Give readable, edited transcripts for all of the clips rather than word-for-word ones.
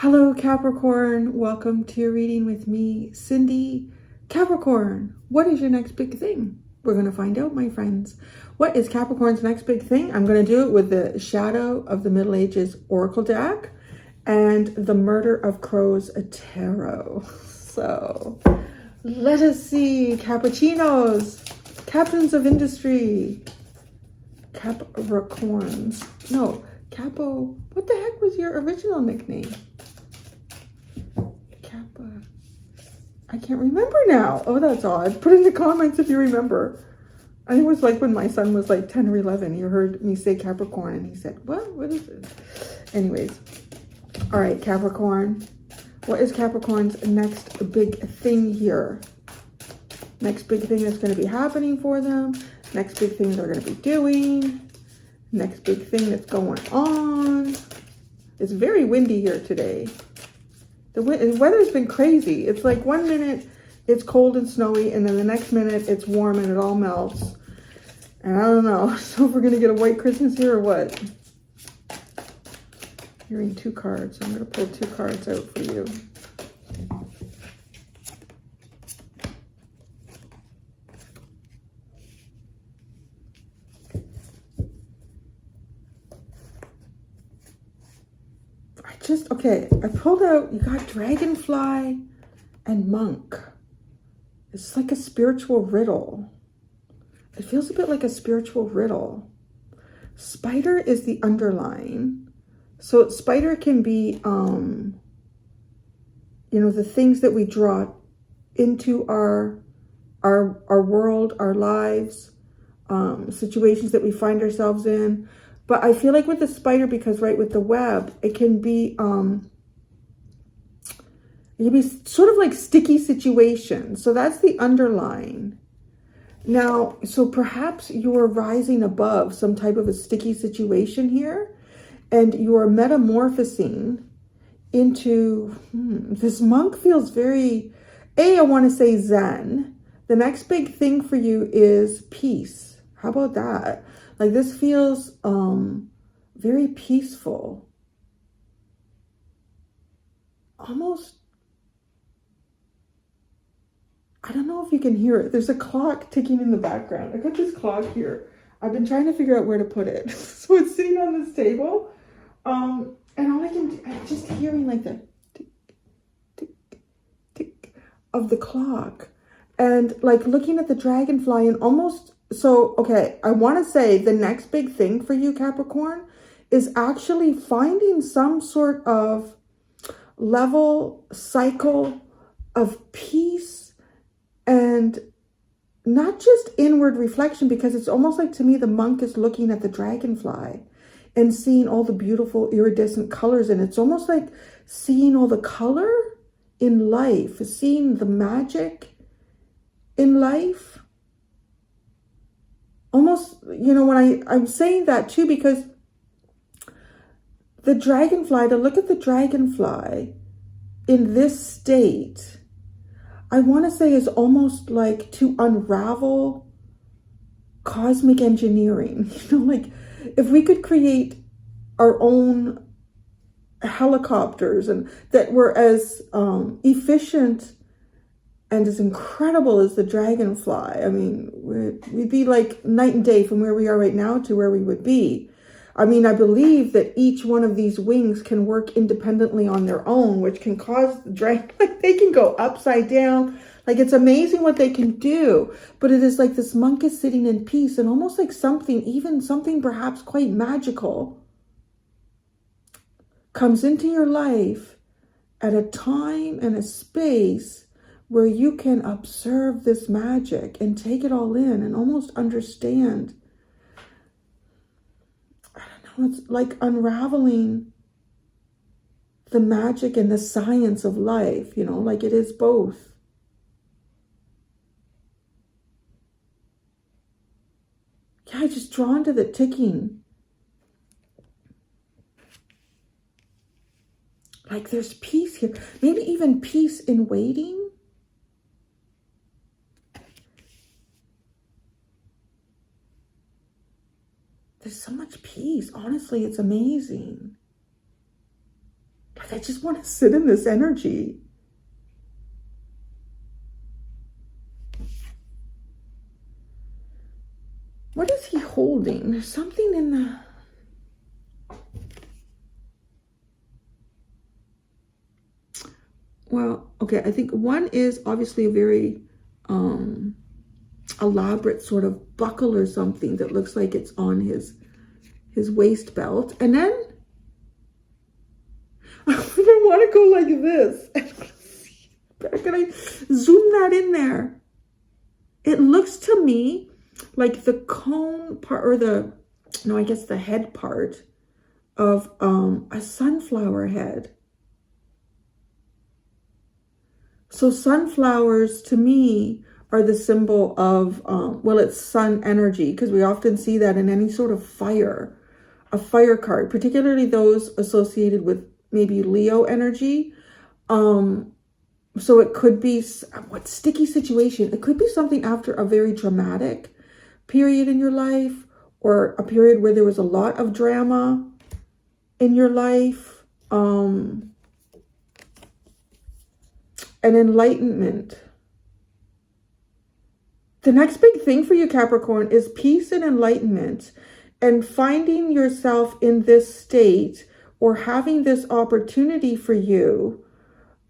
Hello, Capricorn. Welcome to your reading with me, Cindy. Capricorn, what is your next big thing? We're going to find out, my friends. What is Capricorn's next big thing? I'm going to do it with the Shadow of the Middle Ages Oracle deck and the Murder of Crows Tarot. So let us see, Cappuccinos, Captains of Industry, Capricorns. No, Capo, what the heck was your original nickname? I can't remember now. Oh, that's odd. Put in the comments if you remember. I think it was like when my son was like 10 or 11. He heard me say Capricorn and he said, what is it? Anyways. All right, Capricorn. What is Capricorn's next big thing here? Next big thing that's going to be happening for them. Next big thing they're going to be doing. Next big thing that's going on. It's very windy here today. The weather's been crazy. It's like 1 minute it's cold and snowy, and then the next minute it's warm and it all melts. And I don't know. So if we're going to get a white Christmas here or what? You're in 2 cards. So I'm going to pull 2 cards out for you. Okay, I pulled out, you got Dragonfly and Monk. It's like a spiritual riddle. It feels a bit like a spiritual riddle. Spider is the underline. So spider can be, you know, the things that we draw into our world, our lives, situations that we find ourselves in. But I feel like with the spider, because right with the web, it can be sort of like sticky situations. So that's the underline. Now, so perhaps you are rising above some type of a sticky situation here, and you are metamorphosing into, this monk feels very, I want to say Zen. The next big thing for you is peace. How about that? Like this feels very peaceful. Almost, I don't know if you can hear it. There's a clock ticking in the background. I got this clock here. I've been trying to figure out where to put it. So it's sitting on this table. And all I can do, I'm just hearing like the tick, tick, tick of the clock. And like looking at the dragonfly and almost, so, okay, I want to say the next big thing for you, Capricorn, is actually finding some sort of level, cycle of peace and not just inward reflection, because it's almost like to me the monk is looking at the dragonfly and seeing all the beautiful iridescent colors. And it's almost like seeing all the color in life, seeing the magic in life. Almost, you know, when I'm saying that too, because the dragonfly, to look at the dragonfly in this state, I want to say is almost like to unravel cosmic engineering. You know, like if we could create our own helicopters and that were as efficient and as incredible as the dragonfly. I mean, we'd be like night and day from where we are right now to where we would be. I mean, I believe that each one of these wings can work independently on their own, which can cause the dragon, like they can go upside down. Like it's amazing what they can do. But it is like this monk is sitting in peace and almost like something, even something perhaps quite magical, comes into your life at a time and a space where you can observe this magic and take it all in and almost understand. I don't know, it's like unraveling the magic and the science of life, you know, like it is both. Yeah, I just drawn to the ticking. Like there's peace here. Maybe even peace in waiting. There's so much peace. Honestly, it's amazing. Like, I just want to sit in this energy. What is he holding? There's something in the... Well, okay, I think one is obviously a very elaborate sort of buckle or something that looks like it's on his waist belt. And then I want to go like this. Can I zoom that in there? It looks to me like the cone part, or the head part of a sunflower head. So sunflowers to me are the symbol of, it's sun energy, because we often see that in any sort of fire, a fire card, particularly those associated with maybe Leo energy. So it could be what sticky situation. It could be something after a very dramatic period in your life, or a period where there was a lot of drama in your life. An enlightenment. The next big thing for you, Capricorn, is peace and enlightenment, and finding yourself in this state, or having this opportunity for you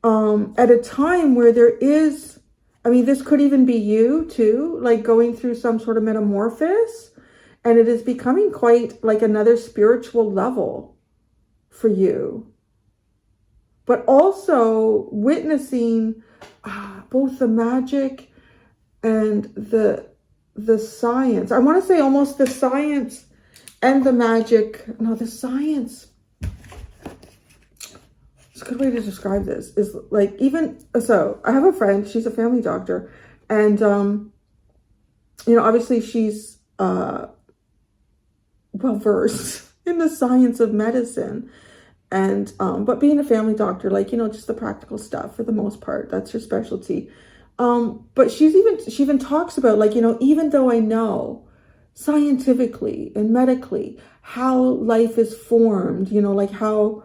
at a time where there is, this could even be you too, like going through some sort of metamorphosis, and it is becoming quite like another spiritual level for you. But also witnessing both the magic and the science. I want to say almost the science and the magic. No, the science. It's a good way to describe this. Is like, even so, I have a friend. She's a family doctor, and obviously she's well versed in the science of medicine. And but being a family doctor, like, just the practical stuff for the most part, that's her specialty. But she even talks about, like, even though I know scientifically and medically how life is formed, like how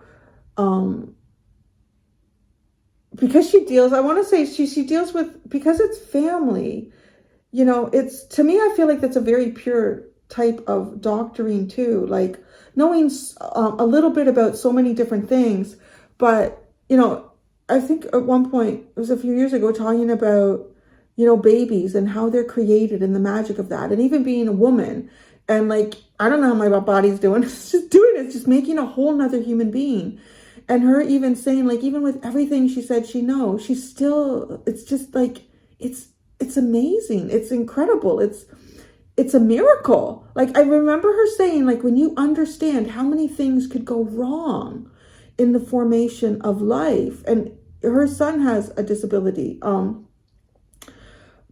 because she deals, I want to say she deals with, because it's family, it's, to me, I feel like that's a very pure type of doctoring too, like knowing a little bit about so many different things. But I think at one point, it was a few years ago, talking about babies and how they're created and the magic of that, and even being a woman, and like, I don't know how my body's doing, it's just doing it, it's just making a whole nother human being. And her even saying, like, even with everything she said she knows, she's still, it's just like, it's amazing, it's incredible, it's a miracle. Like, I remember her saying, like, when you understand how many things could go wrong in the formation of life, and her son has a disability,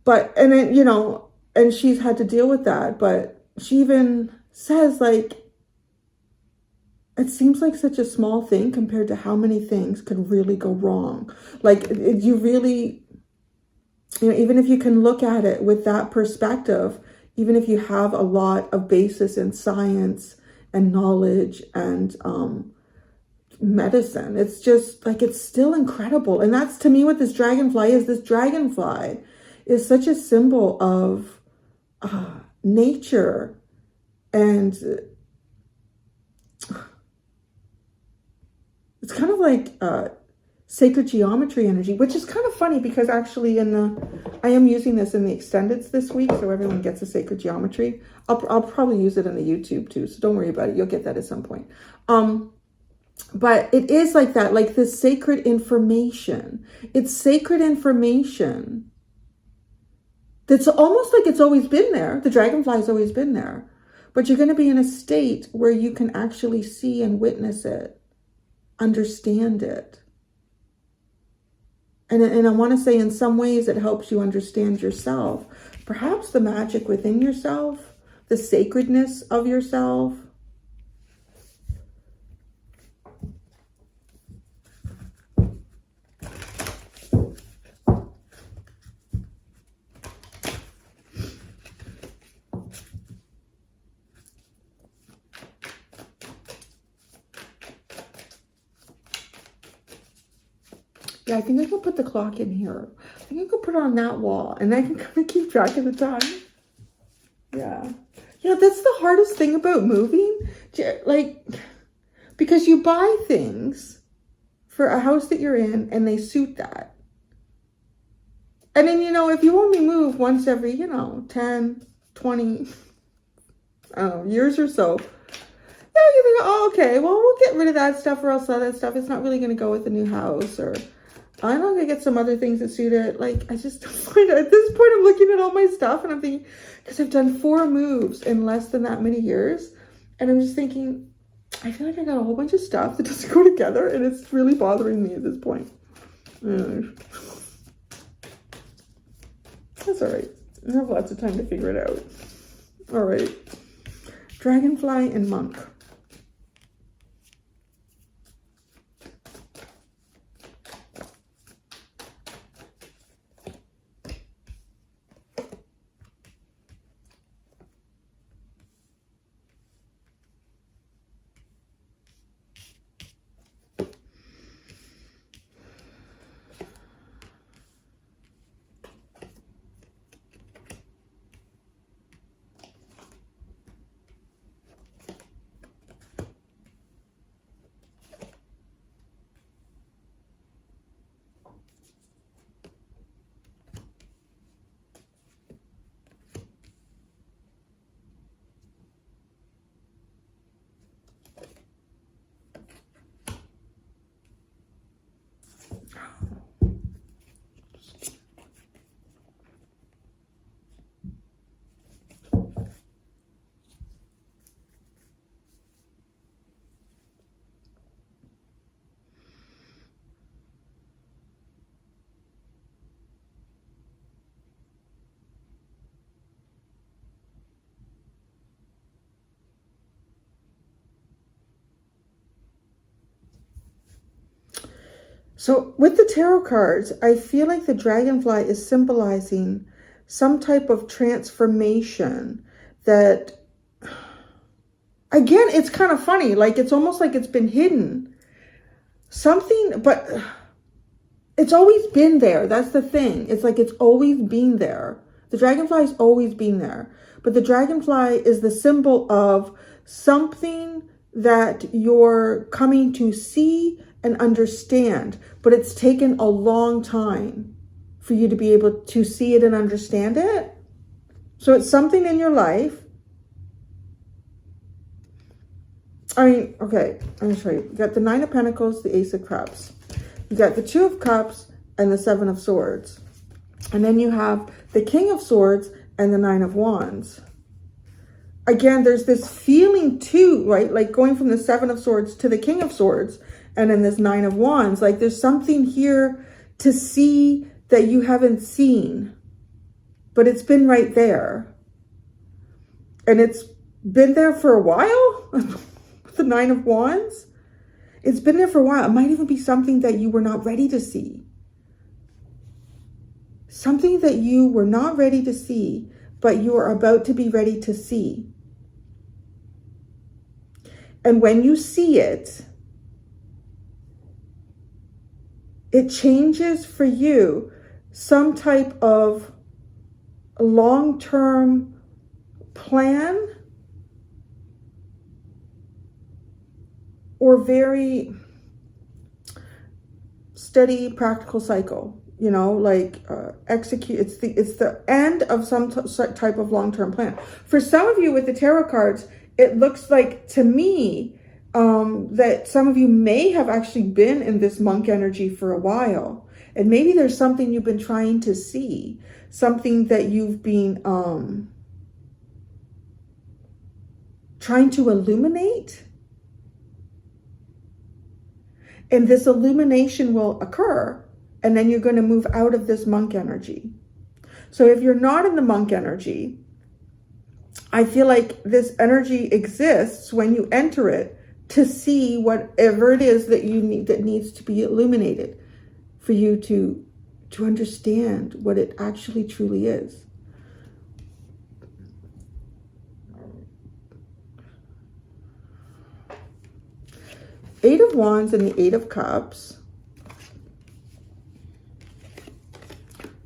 but, and then, and she's had to deal with that, but she even says, like, it seems like such a small thing compared to how many things could really go wrong. Like, you really, even if you can look at it with that perspective, even if you have a lot of basis in science and knowledge and medicine, it's just like, it's still incredible. And that's, to me, what this dragonfly is. This dragonfly is such a symbol of nature, and it's kind of like sacred geometry energy, which is kind of funny, because actually I am using this in the extendeds this week, so everyone gets a sacred geometry. I'll probably use it on the YouTube too, so don't worry about it. You'll get that at some point. But it is like that, like this sacred information. It's sacred information that's almost like it's always been there. The dragonfly's always been there, but you're going to be in a state where you can actually see and witness it, understand it. And I want to say, in some ways, it helps you understand yourself. Perhaps the magic within yourself, the sacredness of yourself. Yeah, I think I can put the clock in here. I think I can put it on that wall, and I can kind of keep track of the time. Yeah. Yeah, that's the hardest thing about moving. Like, because you buy things for a house that you're in, and they suit that. And then, you know, if you only move once every, 10, 20, I don't know, years or so, you think, oh, okay, well, we'll get rid of that stuff or else that stuff. It's not really going to go with the new house, or I'm not going to get some other things that suit it. Like, I just don't find it. At this point, I'm looking at all my stuff and I'm thinking, because I've done 4 moves in less than that many years. And I'm just thinking, I feel like I got a whole bunch of stuff that doesn't go together, and it's really bothering me at this point. That's all right. I have lots of time to figure it out. All right. Dragonfly and monk. So with the tarot cards, I feel like the dragonfly is symbolizing some type of transformation that, again, it's kind of funny. Like, it's almost like it's been hidden. Something, but it's always been there. That's the thing. It's like it's always been there. The dragonfly's always been there. But the dragonfly is the symbol of something that you're coming to see and understand, but it's taken a long time for you to be able to see it and understand it. So it's something in your life. I mean, okay, I'm gonna show you. You got the 9 of Pentacles, the Ace of Cups. You got the 2 of Cups and the 7 of Swords. And then you have the King of Swords and the 9 of Wands. Again, there's this feeling too, right? Like going from the 7 of Swords to the King of Swords, and then this 9 of Wands. Like there's something here to see that you haven't seen, but it's been right there. And it's been there for a while. The 9 of Wands. It's been there for a while. It might even be something that you were not ready to see. Something that you were not ready to see, but you are about to be ready to see. And when you see it, it changes for you some type of long-term plan or very steady practical cycle, you know, like execute. It's the end of some type of long-term plan. For some of you with the tarot cards, it looks like to me that some of you may have actually been in this monk energy for a while. And maybe there's something you've been trying to see, something that you've been trying to illuminate. And this illumination will occur, and then you're going to move out of this monk energy. So if you're not in the monk energy, I feel like this energy exists when you enter it to see whatever it is that you need, that needs to be illuminated for you to understand what it actually truly is. Eight of Wands and the 8 of Cups.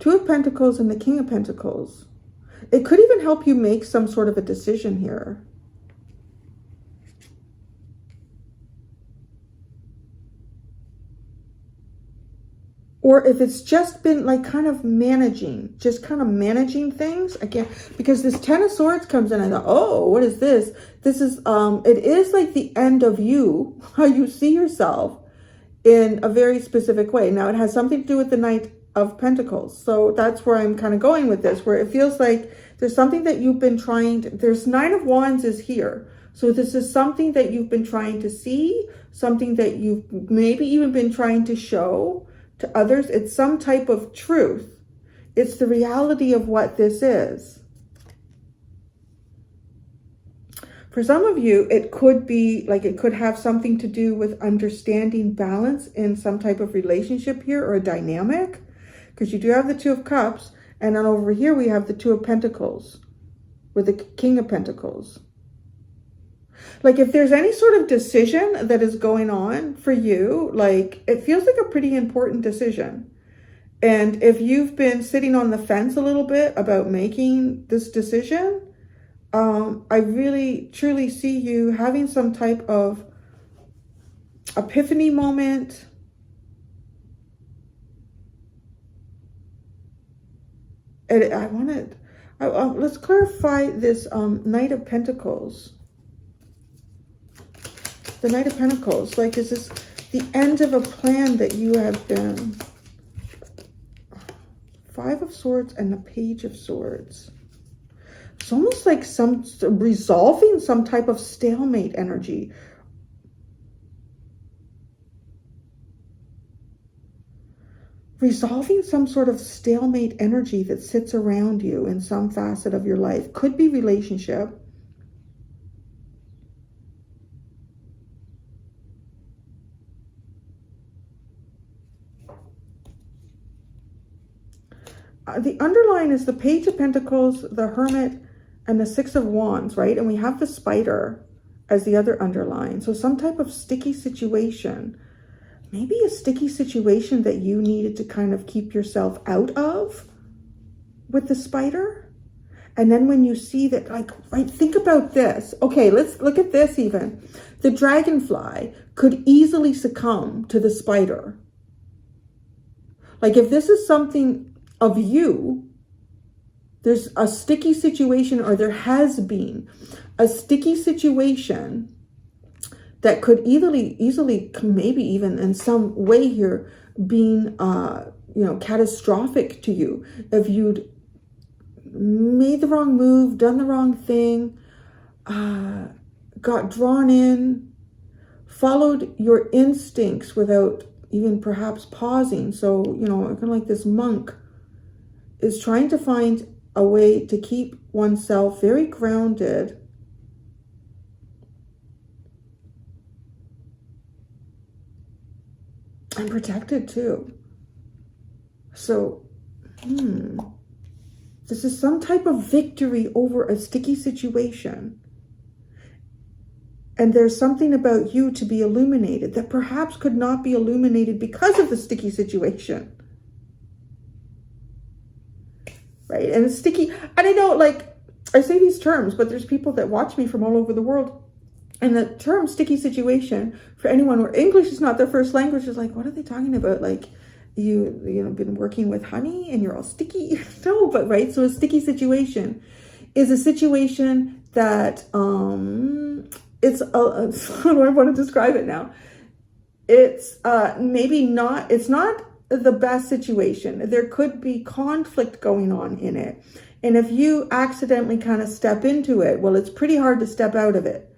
Two of Pentacles and the King of Pentacles. It could even help you make some sort of a decision here. Or if it's just been like kind of managing, things again, because this Ten of Swords comes in. I thought, oh, what is this? This is, it is like the end of you, how you see yourself in a very specific way. Now it has something to do with the Knight of Pentacles. So that's where I'm kind of going with this, where it feels like there's something that you've been trying to, there's Nine of Wands is here. So this is something that you've been trying to see, something that you've maybe even been trying to show to others. It's some type of truth. It's the reality of what this is. For some of you, it could be like, it could have something to do with understanding balance in some type of relationship here, or a dynamic, because you do have the Two of Cups, and then over here we have the Two of Pentacles with the King of Pentacles. Like if there's any sort of decision that is going on for you, like it feels like a pretty important decision. And if you've been sitting on the fence a little bit about making this decision, I really truly see you having some type of epiphany moment. And let's clarify this Knight of Pentacles. The Knight of Pentacles, like, is this the end of a plan that you have been? Five of Swords and the Page of Swords. It's almost like some resolving some type of stalemate energy. Resolving some sort of stalemate energy that sits around you in some facet of your life. Could be relationship. The underline is the Page of Pentacles, the Hermit, and the Six of Wands, right? And we have the Spider as the other underline. So some type of sticky situation. Maybe a sticky situation that you needed to kind of keep yourself out of with the Spider. And then when you see that, like, right, think about this. Okay, let's look at this even. The dragonfly could easily succumb to the spider. Like if this is something of you, there's a sticky situation, or there has been a sticky situation that could easily, maybe even in some way here, being, catastrophic to you. If you'd made the wrong move, done the wrong thing, got drawn in, followed your instincts without even perhaps pausing. So, kind of like this monk is trying to find a way to keep oneself very grounded and protected too. So, this is some type of victory over a sticky situation. And there's something about you to be illuminated that perhaps could not be illuminated because of the sticky situation. Right? And it's sticky. And I know, like, I say these terms, but there's people that watch me from all over the world. And the term sticky situation, for anyone where English is not their first language, is like, what are they talking about? Like, you been working with honey and you're all sticky? No, but right. So a sticky situation is a situation that, how do I want to describe it now? It's it's not the best situation. There could be conflict going on in it. And if you accidentally kind of step into it, well, it's pretty hard to step out of it.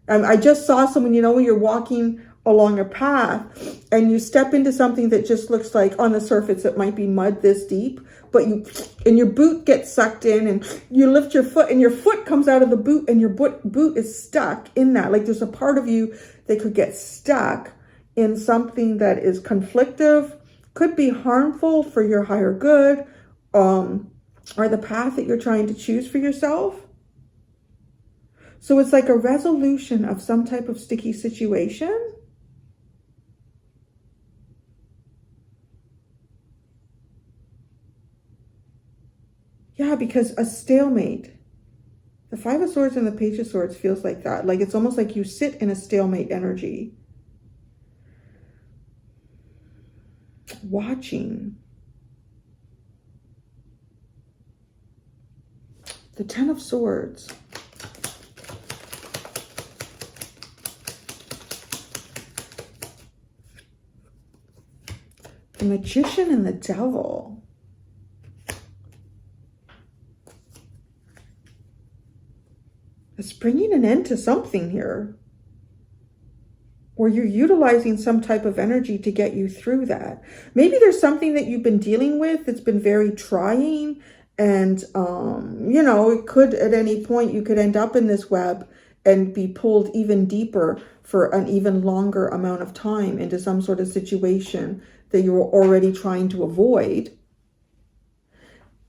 I just saw someone, when you're walking along a path and you step into something that just looks like on the surface, it might be mud this deep, but your boot gets sucked in and you lift your foot and your foot comes out of the boot and your boot is stuck in that. Like there's a part of you that could get stuck in something that is conflictive, could be harmful for your higher good, or the path that you're trying to choose for yourself. So it's like a resolution of some type of sticky situation. Yeah, because a stalemate. The Five of Swords and the Page of Swords feels like that. Like it's almost like you sit in a stalemate energy. Watching. The Ten of Swords. The Magician and the Devil. It's bringing an end to something here. Or you're utilizing some type of energy to get you through that. Maybe there's something that you've been dealing with that's been very trying. And, you know, it could at any point you could end up in this web and be pulled even deeper for an even longer amount of time into some sort of situation that you were already trying to avoid.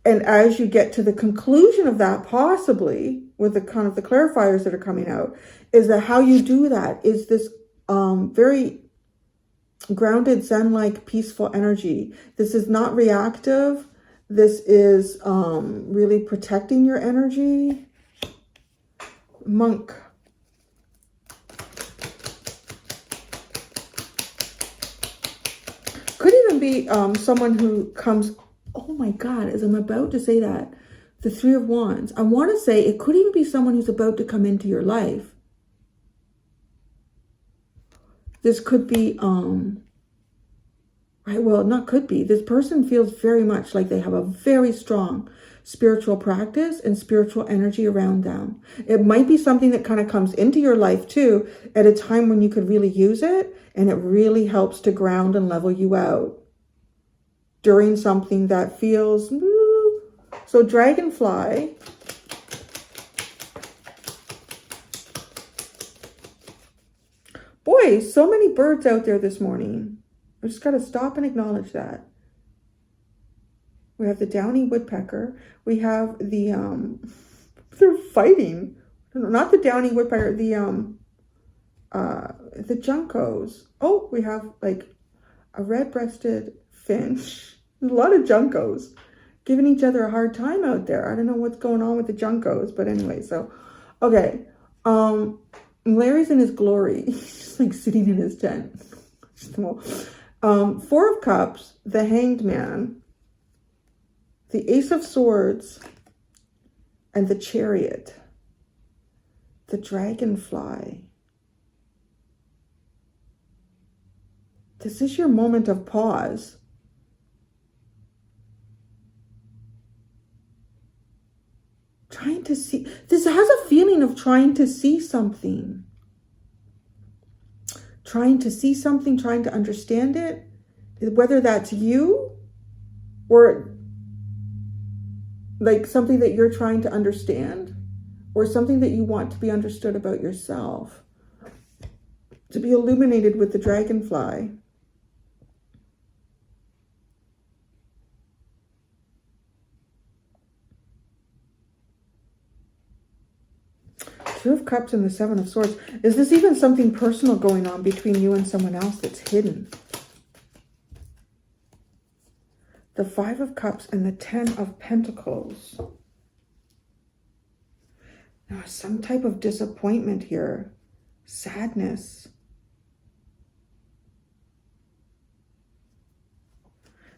And as you get to the conclusion of that, possibly with the kind of the clarifiers that are coming out, is that how you do that is this very grounded, Zen-like, peaceful energy. This is not reactive. This is really protecting your energy. Monk. Could even be someone who comes, oh my God, as I'm about to say that, the Three of Wands. I want to say it could even be someone who's about to come into your life. This could be, right, well, not could be. This person feels very much like they have a very strong spiritual practice and spiritual energy around them. It might be something that kind of comes into your life too at a time when you could really use it, and it really helps to ground and level you out during something that feels, so Dragonfly. Boy, so many birds out there this morning. I just got to stop and acknowledge that. We have the downy woodpecker. We have the, they're fighting. Not the downy woodpecker, the juncos. Oh, we have like a red-breasted finch. A lot of juncos giving each other a hard time out there. I don't know what's going on with the juncos, but anyway, so, okay. Larry's in his glory. He's just like sitting in his tent. Four of Cups, the Hanged Man, the Ace of Swords, and the Chariot, the Dragonfly. This is your moment of pause. Trying to see. This has a feeling of trying to see something. Trying to see something, trying to understand it. Whether that's you or like something that you're trying to understand or something that you want to be understood about yourself. To be illuminated with the Dragonfly. Two of Cups and the Seven of Swords. Is this even something personal going on between you and someone else that's hidden? The Five of Cups and the Ten of Pentacles. Now, some type of disappointment here. Sadness.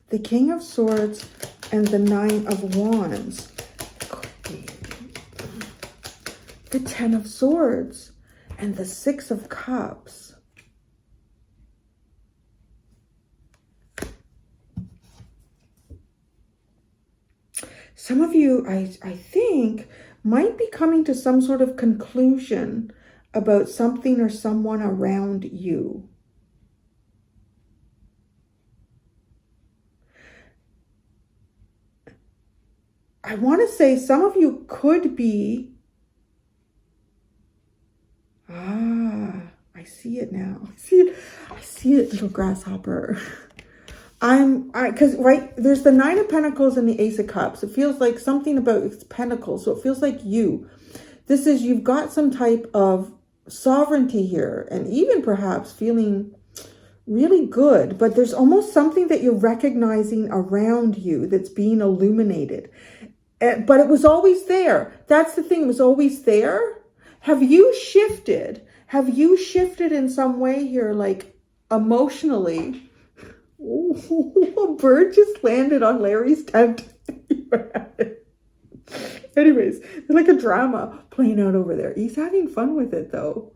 The King of Swords and the Nine of Wands. The Ten of Swords and the Six of Cups. Some of you, I think, might be coming to some sort of conclusion about something or someone around you. I want to say some of you could be, I see it now. I see it, little grasshopper. Because right, there's the Nine of Pentacles and the Ace of Cups. It feels like something about it's pentacles. So it feels like you. This is, you've got some type of sovereignty here and even perhaps feeling really good, but there's almost something that you're recognizing around you that's being illuminated. But it was always there. That's the thing. It was always there. Have you shifted? Have you shifted in some way here, like emotionally? Oh, a bird just landed on Larry's tent. Anyways, there's like a drama playing out over there. He's having fun with it though.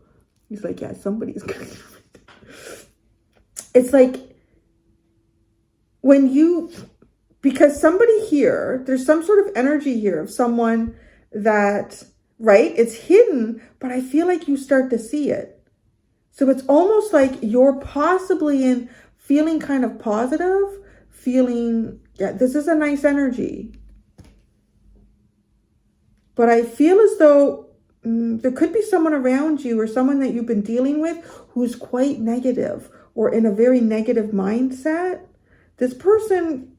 He's like, yeah, somebody's going to. It's like when you, because somebody here, there's some sort of energy here of someone that, right? It's hidden, but I feel like you start to see it. So it's almost like you're possibly in feeling kind of positive, feeling, yeah, this is a nice energy. But I feel as though there could be someone around you or someone that you've been dealing with who's quite negative or in a very negative mindset. This person,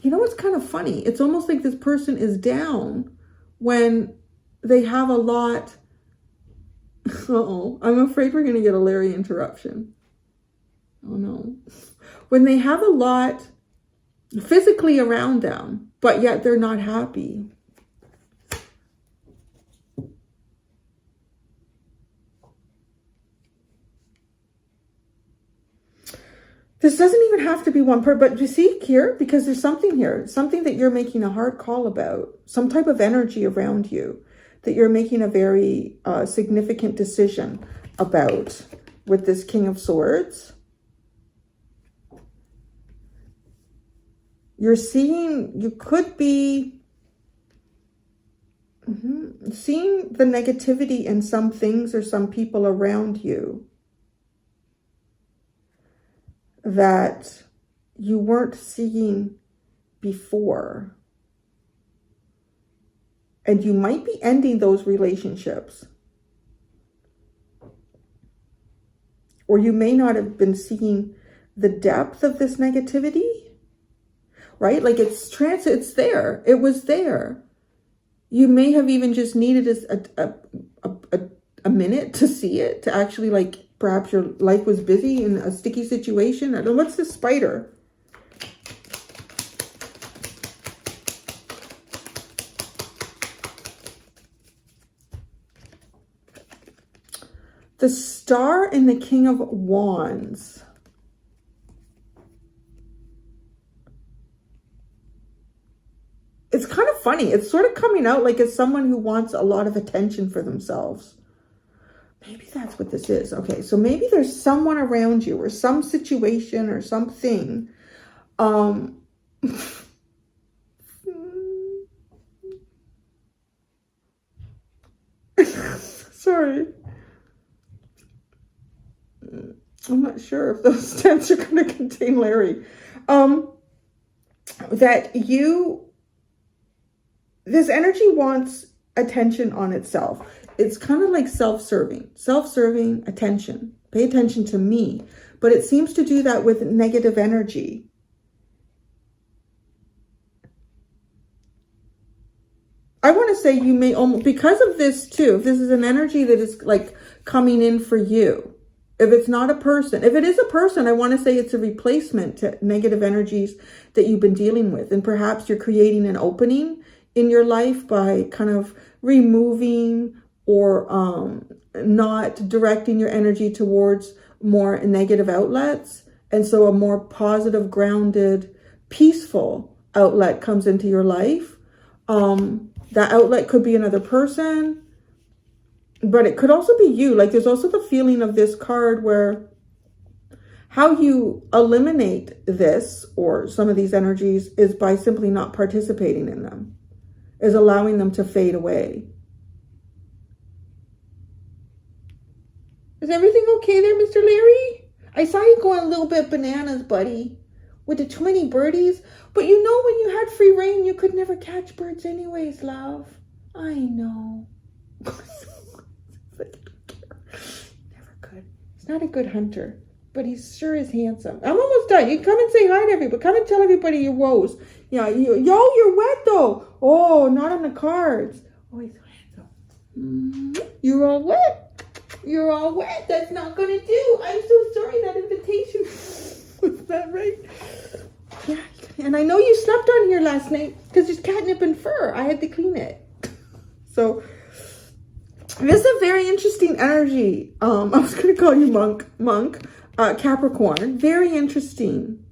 you know what's kind of funny? It's almost like this person is down when they have a lot. Uh-oh, I'm afraid we're going to get a Larry interruption. Oh no. When they have a lot physically around them, but yet they're not happy. This doesn't even have to be one person, but you see here, because there's something here, something that you're making a hard call about, some type of energy around you that you're making a very significant decision about with this King of Swords. You're seeing, you could be seeing the negativity in some things or some people around you that you weren't seeing before. And you might be ending those relationships. Or you may not have been seeing the depth of this negativity, right? Like it's there. It was there. You may have even just needed a minute to see it, to actually like, perhaps your life was busy in a sticky situation. I don't know, what's this spider? The Star and the King of Wands. It's kind of funny. It's sort of coming out like it's someone who wants a lot of attention for themselves. Maybe that's what this is. Okay, so maybe there's someone around you or some situation or something. Sorry. I'm not sure if those stems are going to contain Larry. This energy wants attention on itself. It's kind of like self-serving attention. Pay attention to me. But it seems to do that with negative energy. I want to say you may almost, because of this too, if this is an energy that is like coming in for you, if it's not a person, if it is a person, I want to say it's a replacement to negative energies that you've been dealing with. And perhaps you're creating an opening in your life by kind of removing or not directing your energy towards more negative outlets. And so a more positive, grounded, peaceful outlet comes into your life. That outlet could be another person, but it could also be you. Like there's also the feeling of this card where how you eliminate this or some of these energies is by simply not participating in them, is allowing them to fade away. Is everything okay there, Mr. Larry? I saw you going a little bit bananas, buddy, with the 20 birdies. But you know when you had free reign, you could never catch birds anyways, love. I know. Never could. He's not a good hunter, but he sure is handsome. I'm almost done. You come and say hi to everybody. Come and tell everybody your woes. Yeah, you're wet though. Oh, not on the cards. Oh, he's so handsome. You're all wet. You're all wet. That's not gonna do. I'm so sorry. That invitation. Was that right? Yeah. And I know you slept on here last night because there's catnip and fur. I had to clean it. So this is a very interesting energy. I was going to call you monk, Capricorn. Very interesting.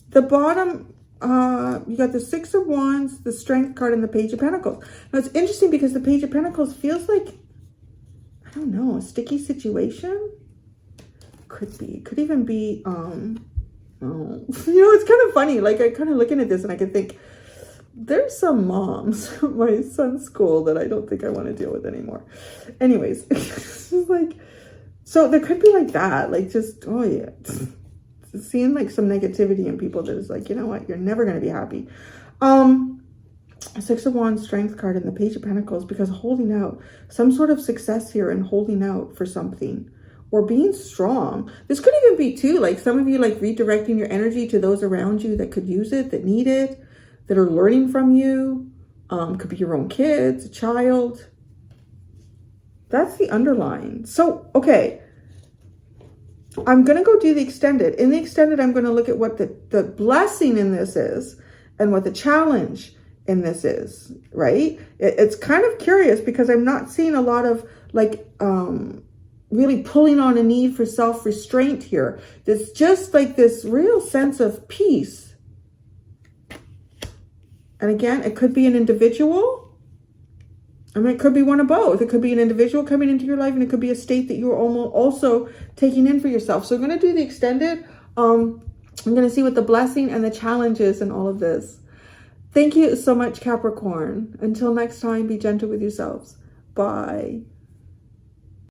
The bottom, you got the Six of Wands, the Strength card, and the Page of Pentacles. Now it's interesting because the Page of Pentacles feels like, I don't know, a sticky situation. Could be. Could even be, it's kind of funny. Like, I kind of looking at this and I can think, there's some moms at my son's school that I don't think I want to deal with anymore. Anyways, it's just like, so there could be like that, like just, oh yeah, seeing like some negativity in people that is like, you know what, you're never going to be happy. Six of Wands, Strength card, and the Page of Pentacles, because holding out, some sort of success here and holding out for something. Or being strong. This could even be too, like some of you like redirecting your energy to those around you that could use it, that need it, that are learning from you. Could be your own kids, a child. That's the underlying. So, okay. I'm going to go do the extended. In the extended, I'm going to look at what the blessing in this is and what the challenge in this is, right? It's kind of curious because I'm not seeing a lot of like, really pulling on a need for self-restraint here. There's just like this real sense of peace. And again, it could be an individual. I mean, it could be one of both. It could be an individual coming into your life, and it could be a state that you're also taking in for yourself. So I'm going to do the extended. I'm going to see what the blessing and the challenge is in all of this. Thank you so much, Capricorn. Until next time, be gentle with yourselves. Bye.